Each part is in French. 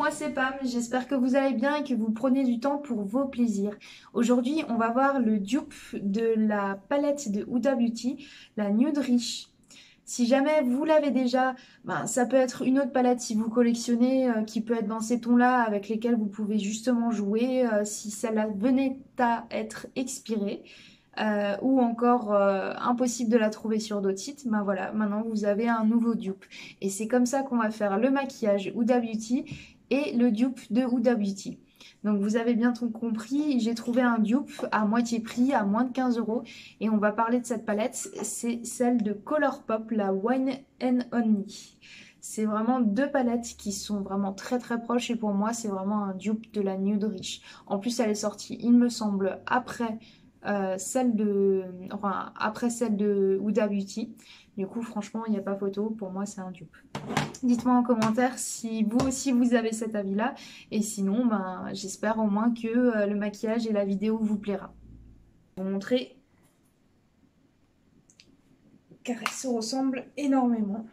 moi c'est Pam, j'espère que vous allez bien et que vous prenez du temps pour vos plaisirs. Aujourd'hui, on va voir le dupe de la palette de Huda Beauty, la Nude Rich. Si jamais vous l'avez déjà, ben, ça peut être une autre palette si vous collectionnez, qui peut être dans ces tons-là avec lesquels vous pouvez justement jouer si celle-là venait à être expirée. Ou encore impossible de la trouver sur d'autres sites, ben voilà, maintenant vous avez un nouveau dupe. Et c'est comme ça qu'on va faire le maquillage Huda Beauty et le dupe de Huda Beauty. Donc vous avez bien tout compris, j'ai trouvé un dupe à moitié prix, à moins de 15 € et on va parler de cette palette, c'est celle de Colourpop, la Wine and Only. C'est vraiment deux palettes qui sont vraiment très très proches et pour moi c'est vraiment un dupe de la Nude Rich. En plus elle est sortie, il me semble, après après celle de Huda Beauty. Du coup franchement il n'y a pas photo, pour moi c'est un dupe. Dites-moi en commentaire si vous aussi vous avez cet avis là et sinon ben, j'espère au moins que le maquillage et la vidéo vous plaira. Je vais vous montrer car elles se ressemblent énormément.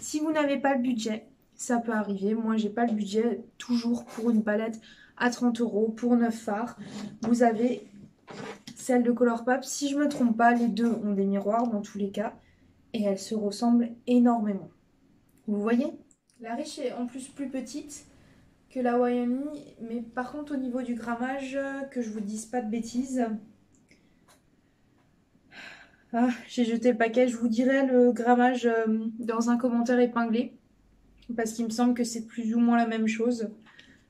Si vous n'avez pas le budget, ça peut arriver, moi j'ai pas le budget toujours pour une palette à 30 € pour 9 fards. Vous avez celle de Colourpop, si je me trompe pas, les deux ont des miroirs dans tous les cas et elles se ressemblent énormément. Vous voyez? La Riche est en plus plus petite que la Wyoming, mais par contre au niveau du grammage, que je vous dise pas de bêtises. Ah, j'ai jeté le paquet, je vous dirai le grammage dans un commentaire épinglé, parce qu'il me semble que c'est plus ou moins la même chose,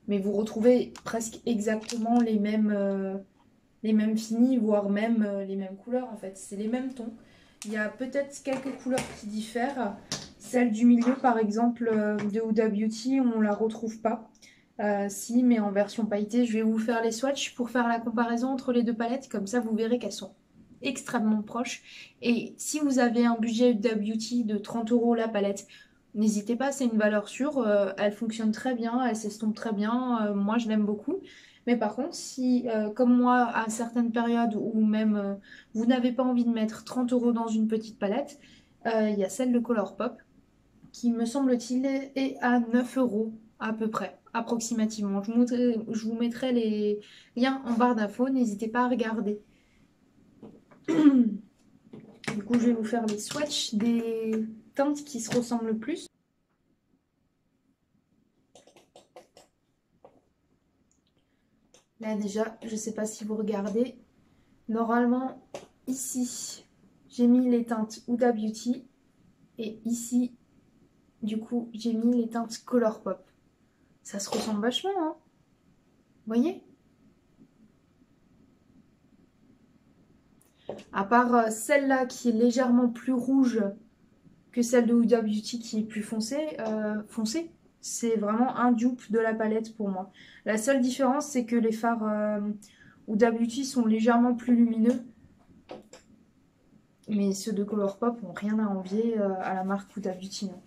mais vous retrouvez presque exactement les mêmes finis, voire même les mêmes couleurs en fait. C'est les mêmes tons. Il y a peut-être quelques couleurs qui diffèrent. Celle du milieu par exemple de Huda Beauty, on la retrouve pas. Si, mais en version pailletée, je vais vous faire les swatchs pour faire la comparaison entre les deux palettes. Comme ça, vous verrez qu'elles sont extrêmement proches. Et si vous avez un budget Huda Beauty de 30 € la palette, n'hésitez pas, c'est une valeur sûre. Elle fonctionne très bien, elle s'estompe très bien. Moi, je l'aime beaucoup. Mais par contre, si, comme moi, à certaines périodes ou même vous n'avez pas envie de mettre 30 € dans une petite palette, il y a celle de Colourpop qui, me semble-t-il, est à 9 € à peu près, approximativement. Je vous mettrai les liens en barre d'infos, n'hésitez pas à regarder. Du coup, je vais vous faire les swatchs des teintes qui se ressemblent le plus. Là déjà, je ne sais pas si vous regardez. Normalement, ici, j'ai mis les teintes Huda Beauty. Et ici, du coup, j'ai mis les teintes Colourpop. Ça se ressemble vachement, hein? Vous voyez? À part celle-là qui est légèrement plus rouge que celle de Huda Beauty qui est plus foncée, c'est vraiment un dupe de la palette pour moi. La seule différence, c'est que les fards Huda Beauty sont légèrement plus lumineux. Mais ceux de Colourpop n'ont rien à envier à la marque Huda Beauty. Non.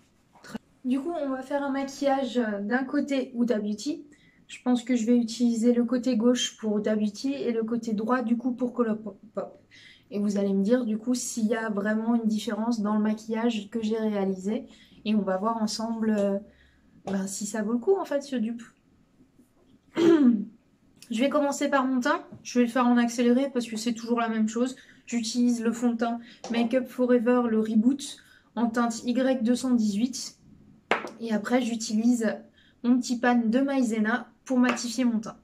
Du coup, on va faire un maquillage d'un côté Huda Beauty. Je pense que je vais utiliser le côté gauche pour Huda Beauty et le côté droit du coup pour Colourpop. Et vous allez me dire du coup s'il y a vraiment une différence dans le maquillage que j'ai réalisé. Et on va voir ensemble si ça vaut le coup en fait ce dupe. Je vais commencer par mon teint. Je vais le faire en accéléré parce que c'est toujours la même chose. J'utilise le fond de teint Make Up Forever, le Reboot en teinte Y218. Et après j'utilise mon petit pan de Maïzena pour matifier mon teint.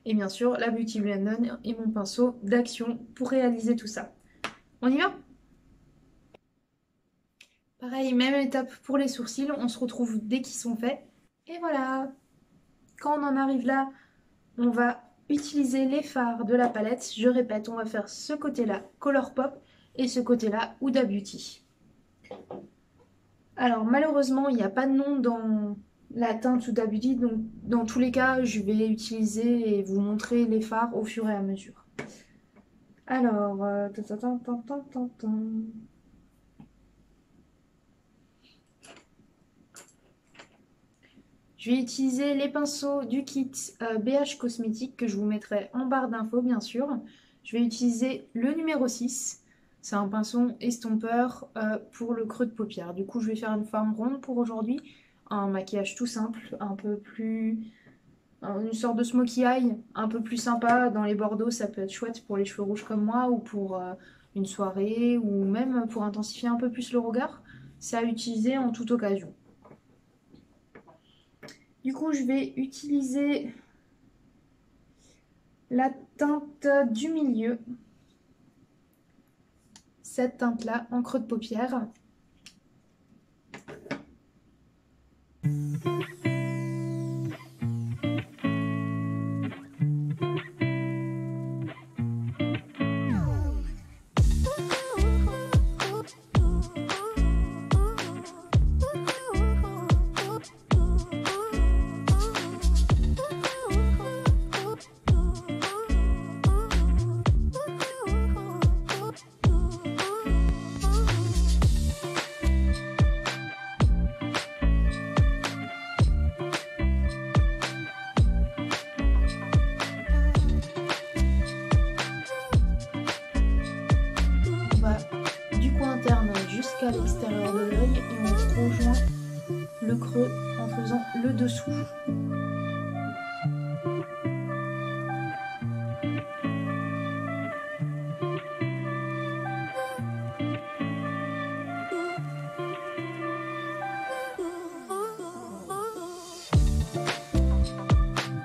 Et bien sûr la Beauty Blender et mon pinceau d'action pour réaliser tout ça. On y va? Pareil, même étape pour les sourcils, on se retrouve dès qu'ils sont faits. Et voilà! Quand on en arrive là, on va utiliser les fards de la palette. Je répète, on va faire ce côté-là Colourpop et ce côté-là Huda Beauty. Alors malheureusement, il n'y a pas de nom dans la teinte Huda Beauty, donc dans tous les cas, je vais utiliser et vous montrer les fards au fur et à mesure. Alors, je vais utiliser les pinceaux du kit BH Cosmétique que je vous mettrai en barre d'infos bien sûr. Je vais utiliser le numéro 6. C'est un pinceau estompeur pour le creux de paupière. Du coup, je vais faire une forme ronde pour aujourd'hui un maquillage tout simple, un peu plus... une sorte de smokey eye, un peu plus sympa. Dans les bordeaux, ça peut être chouette pour les cheveux rouges comme moi, ou pour une soirée, ou même pour intensifier un peu plus le regard. C'est à utiliser en toute occasion. Du coup, je vais utiliser la teinte du milieu. Cette teinte-là, en creux de paupière. Jusqu'à l'extérieur de l'œil et on rejoint le creux en faisant le dessous.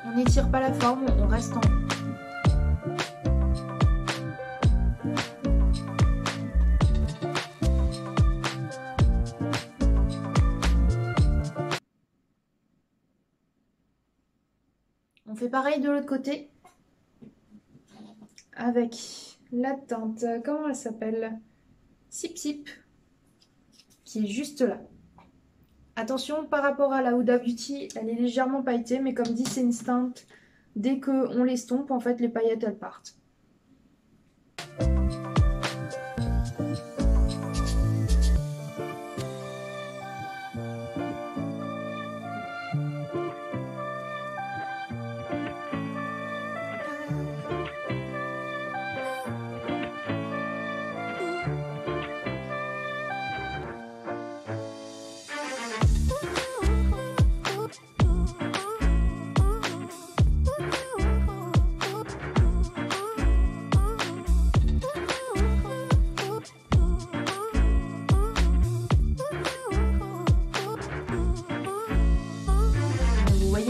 On n'étire pas la forme, on reste en haut. On fait pareil de l'autre côté avec la teinte, comment elle s'appelle? Sip Sip, qui est juste là. Attention par rapport à la Huda Beauty, elle est légèrement pailletée, mais comme dit c'est une teinte, dès qu'on l'estompe, en fait les paillettes elles partent.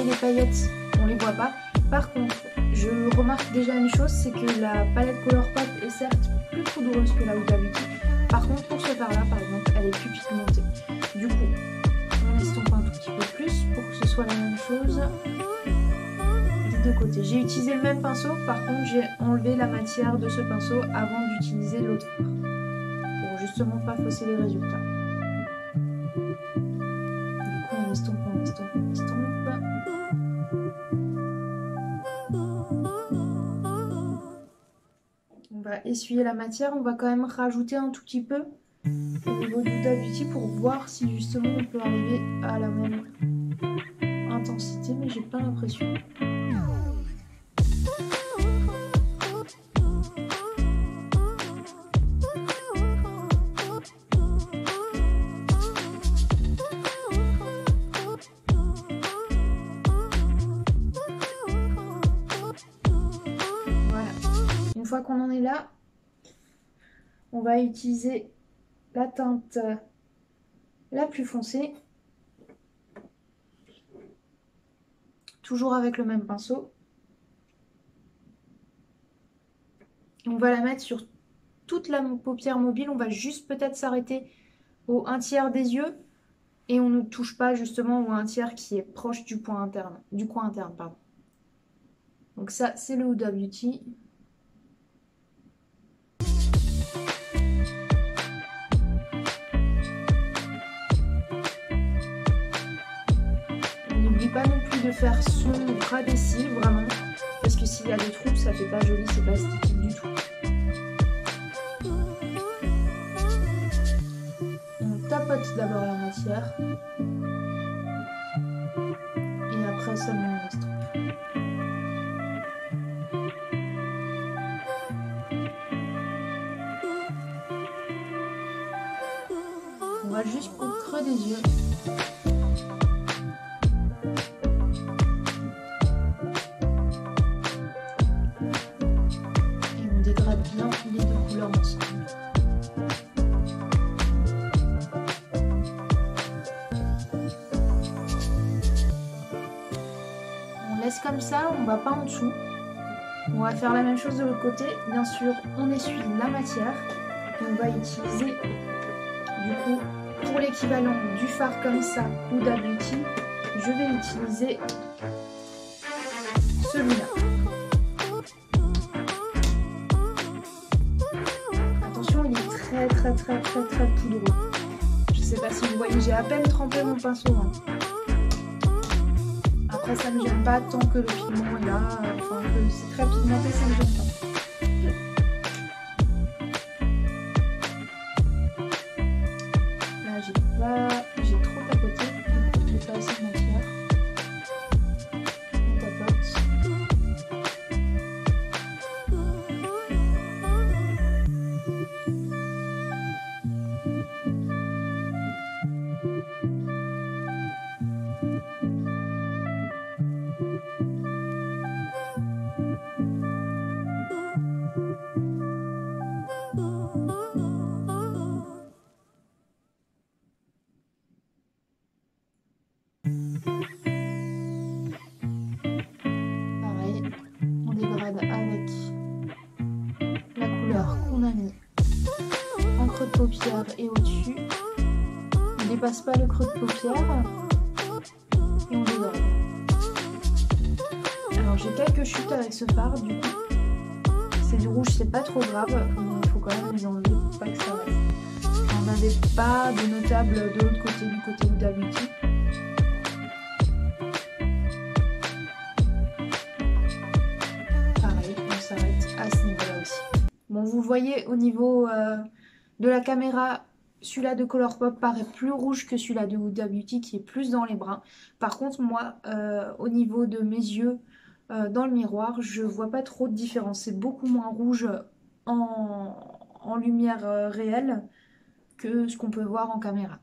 Les paillettes, on les voit pas. Par contre, je remarque déjà une chose, c'est que la palette Colourpop est certes plus poudreuse que la Huda Beauty. Par contre, pour ce faire-là, par exemple, elle est plus pigmentée. Du coup, on estompe un tout petit peu plus pour que ce soit la même chose des deux côtés. J'ai utilisé le même pinceau, par contre, j'ai enlevé la matière de ce pinceau avant d'utiliser l'autre pour justement pas fausser les résultats. Du coup, on estompe, on estompe, on estompe. On va essuyer la matière, on va quand même rajouter un tout petit peu au niveau du Huda Beauty pour voir si justement on peut arriver à la même intensité, mais j'ai pas l'impression. Une fois qu'on en est là, on va utiliser la teinte la plus foncée, toujours avec le même pinceau. On va la mettre sur toute la paupière mobile, on va juste peut-être s'arrêter au 1/3 des yeux et on ne touche pas justement au 1/3 qui est proche du coin interne, pardon. Donc ça c'est le Huda Beauty. N'oublie pas non plus de faire son ras des cils, vraiment, parce que s'il y a des trous, ça fait pas joli, c'est pas esthétique du tout. On tapote d'abord la matière, et après seulement on estompe. On va juste au creux des yeux. bien les deux couleurs ensemble. On laisse comme ça, on va pas en dessous. On va faire la même chose de l'autre côté. Bien sûr, on essuie la matière. Et on va utiliser, du coup, pour l'équivalent du fard comme ça, Huda Beauty, je vais utiliser celui-là. Attention, il est très poudreux. Je sais pas si vous voyez, j'ai à peine trempé mon pinceau. Hein. Après, ça ne me gêne pas tant que le pigment est là. Enfin, que c'est très pigmenté, ça ne me gêne pas. J'ai trop tapoté, j'ai pas assez de matière. On tapote. Pareil, on dégrade avec la couleur qu'on a mis en creux de paupière et au-dessus. On dépasse pas le creux de paupière et on dégrade. Alors j'ai quelques chutes avec ce fard, du coup c'est du rouge, c'est pas trop grave, mais il faut quand même les enlever pour pas que ça reste. On n'avait pas de notable de l'autre côté, du côté Huda Beauty. Pareil, on s'arrête à ce niveau-là aussi. Bon, vous voyez au niveau de la caméra, celui-là de Colourpop paraît plus rouge que celui-là de Huda Beauty qui est plus dans les bruns. Par contre, moi, au niveau de mes yeux, dans le miroir, je vois pas trop de différence. C'est beaucoup moins rouge en lumière réelle que ce qu'on peut voir en caméra.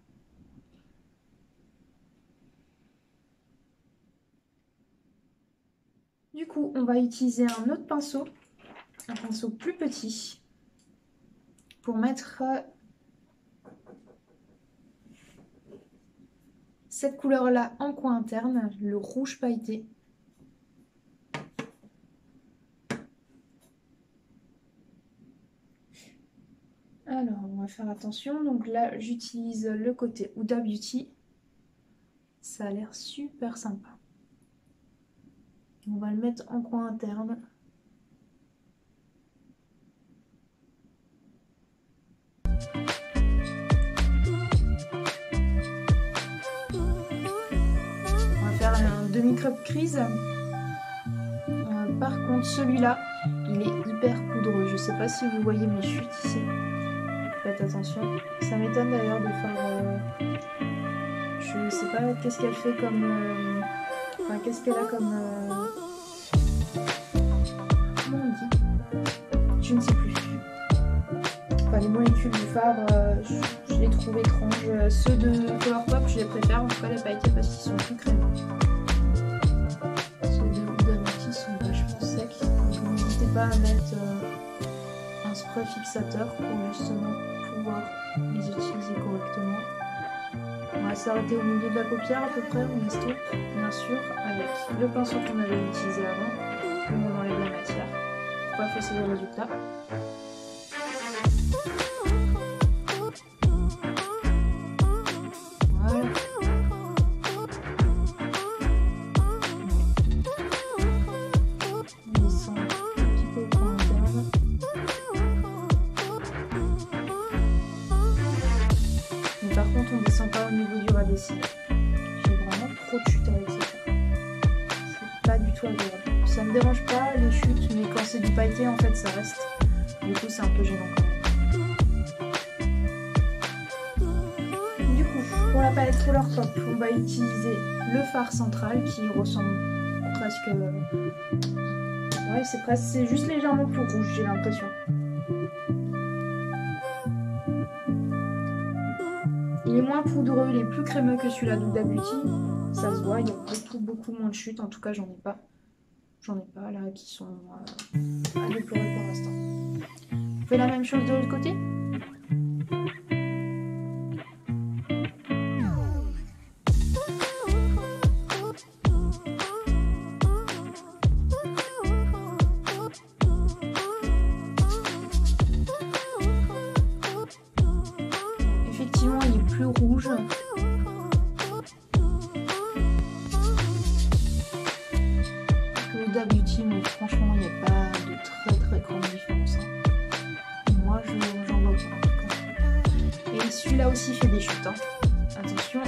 Du coup, on va utiliser un autre pinceau, un pinceau plus petit, pour mettre cette couleur-là en coin interne, le rouge pailleté. Alors, on va faire attention. Donc là, j'utilise le côté Huda Beauty. Ça a l'air super sympa. On va le mettre en coin interne. On va faire un demi-crop crease. Par contre, celui-là, il est hyper poudreux. Je sais pas si vous voyez mes chutes ici. Faites attention. Ça m'étonne d'ailleurs de faire... je sais pas qu'est-ce qu'elle fait comme... Enfin, qu'est-ce qu'elle a comme... Comment on dit? Je ne sais plus. Enfin, les molécules du fard, je les trouve étranges. Ceux de Colourpop, je les préfère. En tout cas, les pailletés parce qu'ils sont plus crémeux. Ceux de Huda Beauty sont vachement secs. Donc, n'hésitez pas à mettre un spray fixateur pour justement pouvoir les utiliser correctement. On va s'arrêter au milieu de la paupière à peu près, on estompe bien sûr avec le pinceau qu'on avait utilisé avant, puis on enlève la matière pour pas fausser le résultat. Voilà. On descend un petit peu au coin interne. Mais par contre on descend pas au niveau du ras des cils. J'ai vraiment trop de chutes avec ça. C'est pas du tout agréable. Ça me dérange pas les chutes, mais quand c'est du pailleté en fait ça reste. Du coup c'est un peu gênant quand même. Du coup pour la palette Colourpop, on va utiliser le fard central qui ressemble presque... Ouais, c'est juste légèrement plus rouge, j'ai l'impression. Il est moins poudreux, il est plus crémeux que celui-là d'Huda Beauty. Ça se voit, il y a beaucoup moins de chutes. En tout cas, j'en ai pas là qui sont à déplorer pour l'instant. fait la même chose de l'autre côté. Effectivement, il est plus rouge. Le Beauty, mais franchement, il n'y a pas de très grande différence. Hein. Moi, j'en vois pas en tout cas. Et celui-là aussi fait des chutes. Hein. Attention.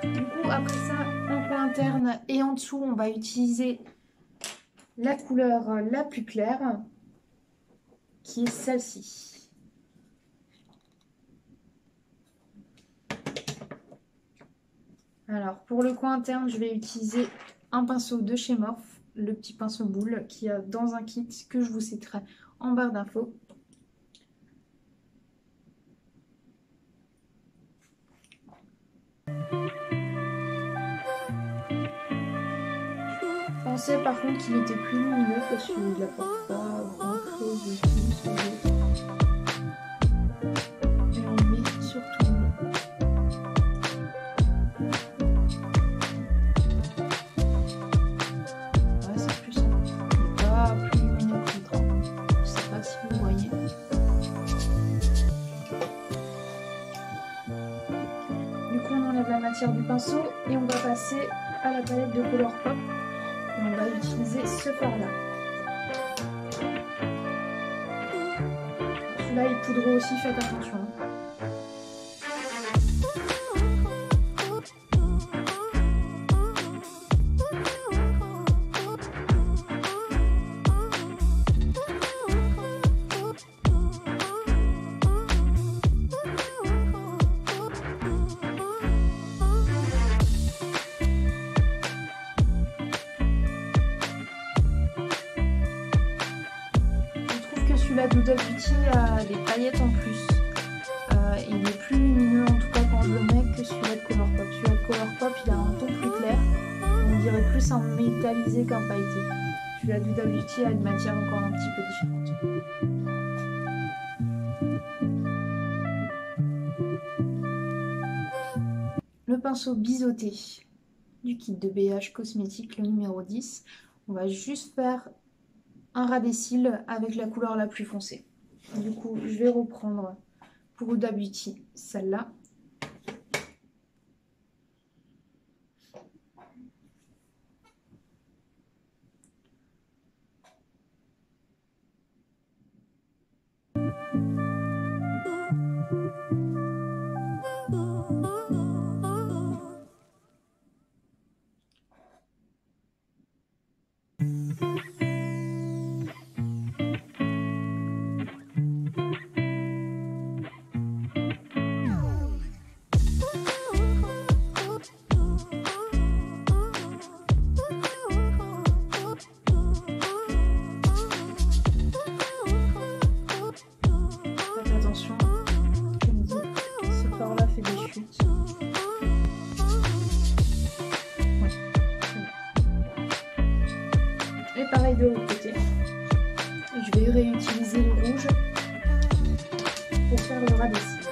Du coup, après ça, en coin interne et en dessous, on va utiliser la couleur la plus claire, qui est celle-ci. Alors, pour le coin interne, je vais utiliser un pinceau de chez Morphe, le petit pinceau boule qui est dans un kit que je vous citerai en barre d'infos. Je pensais par contre qu'il était plus lumineux parce qu'il n'apporte pas grand chose de plus. Et on le met sur tout le monde. Ouais, c'est plus simple. Il n'est pas plus lumineux que l'autre. Je ne sais pas si vous voyez. Du coup, on enlève la matière du pinceau et on va passer à la palette de Colourpop. Et on va utiliser ce fard-là. Celui-là, il poudre aussi, faites attention. Celui-là d'Huda Beauty a des paillettes en plus. Il est plus lumineux en tout cas quand je le mets que celui-là de Colourpop. Celui-là de Colourpop, il a un ton plus clair. On dirait plus un métallisé qu'un pailleté. Celui-là d'Huda Beauty a une matière encore un petit peu différente. Le pinceau biseauté du kit de BH Cosmétique, le numéro 10. On va juste faire un ras des cils avec la couleur la plus foncée. Du coup, je vais reprendre pour Huda Beauty celle-là. Pareil de l'autre côté. Je vais réutiliser le rouge pour faire le ras des cils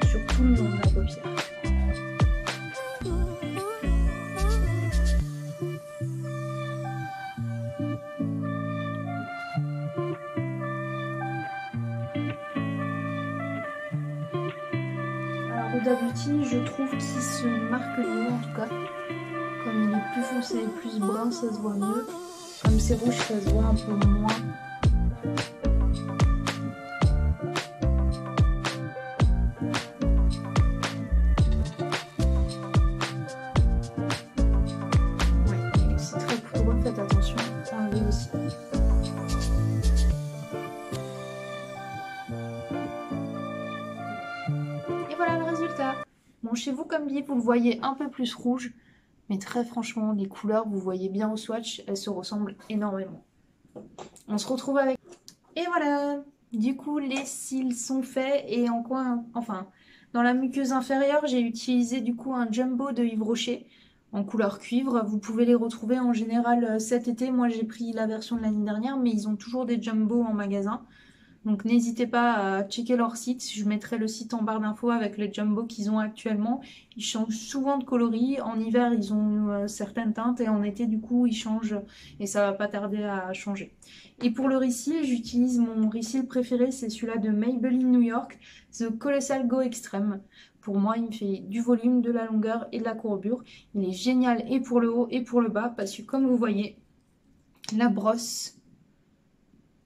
sur tout le long de la paupière. Alors Huda Beauty, je trouve qu'il se marque mieux en tout cas. Comme il est plus foncé et plus brun, ça se voit mieux. Comme c'est rouge, ça se voit un peu moins. Ouais, c'est très poudreux, faites attention, enlevez aussi. Et voilà le résultat. Bon, chez vous, comme dit, vous le voyez un peu plus rouge. Mais très franchement, les couleurs, vous voyez bien au swatch, elles se ressemblent énormément. On se retrouve avec... Et voilà! Du coup, les cils sont faits et en coin, enfin, dans la muqueuse inférieure, j'ai utilisé du coup un jumbo de Yves Rocher en couleur cuivre. Vous pouvez les retrouver en général cet été. Moi, j'ai pris la version de l'année dernière, mais ils ont toujours des jumbo en magasin. Donc n'hésitez pas à checker leur site, je mettrai le site en barre d'infos avec les jumbo qu'ils ont actuellement. Ils changent souvent de coloris, en hiver ils ont certaines teintes et en été du coup ils changent et ça va pas tarder à changer. Et pour le refill, j'utilise mon refill préféré, c'est celui-là de Maybelline New York, The Colossal Go Extreme. Pour moi, il me fait du volume, de la longueur et de la courbure. Il est génial et pour le haut et pour le bas parce que comme vous voyez, la brosse,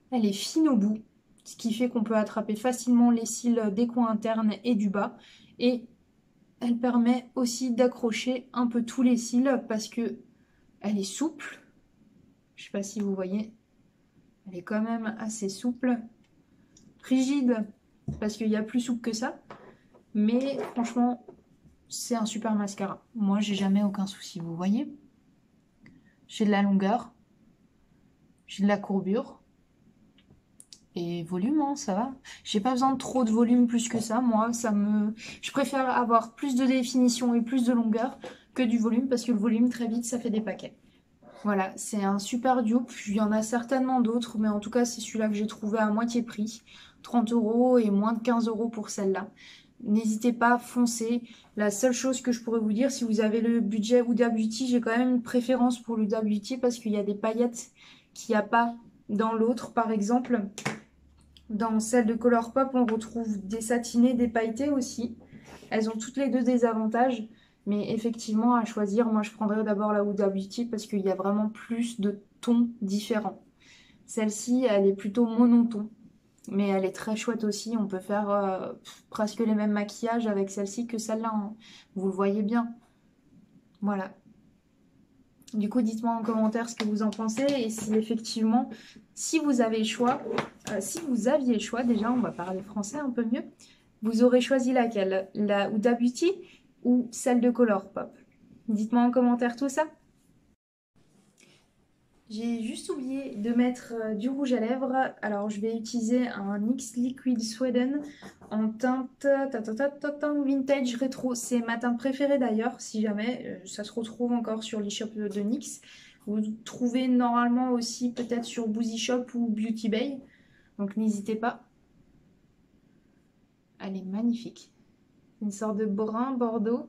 elle est fine au bout. Ce qui fait qu'on peut attraper facilement les cils des coins internes et du bas. Et elle permet aussi d'accrocher un peu tous les cils parce que elle est souple. Je ne sais pas si vous voyez. Elle est quand même assez souple. Rigide parce qu'il y a plus souple que ça. Mais franchement, c'est un super mascara. Moi, j'ai jamais aucun souci, vous voyez. J'ai de la longueur. J'ai de la courbure. Et volume, hein, ça va. J'ai pas besoin de trop de volume plus que ça. Moi, je préfère avoir plus de définition et plus de longueur que du volume parce que le volume, très vite, ça fait des paquets. Voilà, c'est un super dupe. Il y en a certainement d'autres, mais en tout cas, c'est celui-là que j'ai trouvé à moitié prix. 30 € et moins de 15 € pour celle-là. N'hésitez pas, foncez. La seule chose que je pourrais vous dire, si vous avez le budget Huda Beauty, j'ai quand même une préférence pour l'Huda Beauty parce qu'il y a des paillettes qu'il n'y a pas dans l'autre, par exemple. Dans celle de Colourpop, on retrouve des satinés, des pailletés aussi. Elles ont toutes les deux des avantages. Mais effectivement, à choisir, moi je prendrais d'abord la Huda Beauty parce qu'il y a vraiment plus de tons différents. Celle-ci, elle est plutôt monoton. Mais elle est très chouette aussi. On peut faire presque les mêmes maquillages avec celle-ci que celle-là, hein. Vous le voyez bien. Voilà. Du coup, dites-moi en commentaire ce que vous en pensez et si effectivement, si vous avez le choix, si vous aviez le choix, déjà, on va parler français un peu mieux, vous aurez choisi laquelle? La Huda Beauty ou celle de Colourpop? Dites-moi en commentaire tout ça. J'ai juste oublié de mettre du rouge à lèvres. Alors, je vais utiliser un NYX Liquid Sweden en teinte vintage rétro. C'est ma teinte préférée d'ailleurs, si jamais ça se retrouve encore sur l'e-shop de NYX. Vous trouvez normalement aussi peut-être sur Boozy Shop ou Beauty Bay. Donc, n'hésitez pas. Elle est magnifique. Une sorte de brun bordeaux.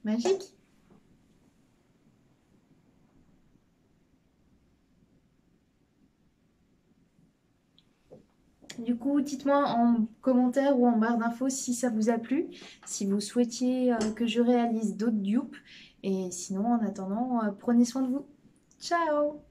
Magique. Du coup, dites-moi en commentaire ou en barre d'infos si ça vous a plu, si vous souhaitiez que je réalise d'autres dupes. Et sinon, en attendant, prenez soin de vous. Ciao!